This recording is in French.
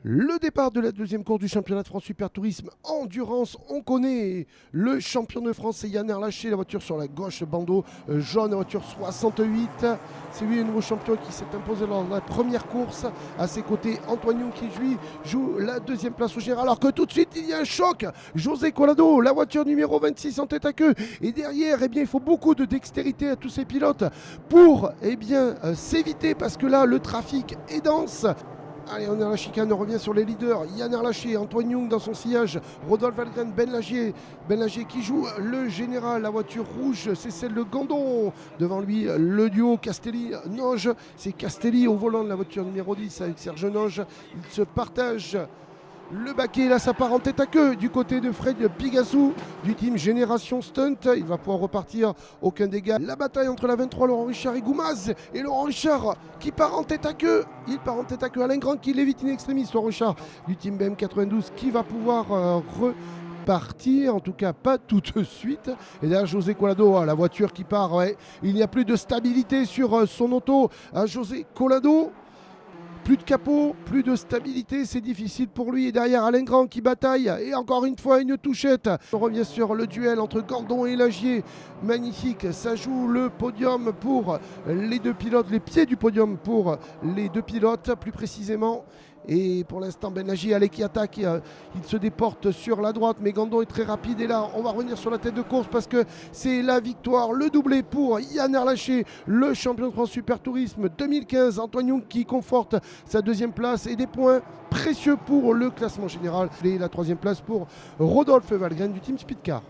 Le départ de la deuxième course du championnat de France Super Tourisme Endurance, on connaît le champion de France, c'est Yann Erlaché, la voiture sur la gauche, bandeau jaune, la voiture 68. C'est lui le nouveau champion qui s'est imposé lors de la première course. À ses côtés, Antoine Young qui joue la deuxième place au général. Alors que tout de suite, il y a un choc. José Colado, la voiture numéro 26 en tête à queue. Et derrière, eh bien, il faut beaucoup de dextérité à tous ces pilotes pour s'éviter parce que là, le trafic est dense. Allez, on est à la chicane, on revient sur les leaders. Yann Erlaché, Antoine Young dans son sillage, Rodolphe Valgren, Ben Lagier qui joue le général. La voiture rouge, c'est celle de Gandon. Devant lui, le duo Castelli-Noge. C'est Castelli au volant de la voiture numéro 10 avec Serge Noge. Ils se partagent le baquet. Là, ça part en tête à queue du côté de Fred Pigassou du team Génération Stunt. Il va pouvoir repartir, aucun dégât. La bataille entre la 23, Laurent Richard et Goumaz. Et Laurent Richard qui part en tête à queue. Il part en tête à queue. Alain Grand qui l'évite in extremis. Laurent Richard du team BM92 qui va pouvoir repartir, en tout cas pas tout de suite. Et là, José Colado, la voiture qui part. Ouais. Il n'y a plus de stabilité sur son auto. José Colado. Plus de capot, plus de stabilité, c'est difficile pour lui. Et derrière, Alain Grand qui bataille. Et encore une fois, une touchette. On revient sur le duel entre Gandon et Lagier. Magnifique, ça joue le podium pour les deux pilotes, les pieds du podium pour les deux pilotes, plus précisément. Et pour l'instant, Ben Lagier, allez, qui attaque, il se déporte sur la droite, mais Gandon est très rapide. Et là, on va revenir sur la tête de course parce que c'est la victoire, le doublé pour Yann Erlaché, le champion de France Super Tourisme 2015. Antoine Young qui conforte sa deuxième place et des points précieux pour le classement général. Et la troisième place pour Rodolphe Valgren du team Speedcar.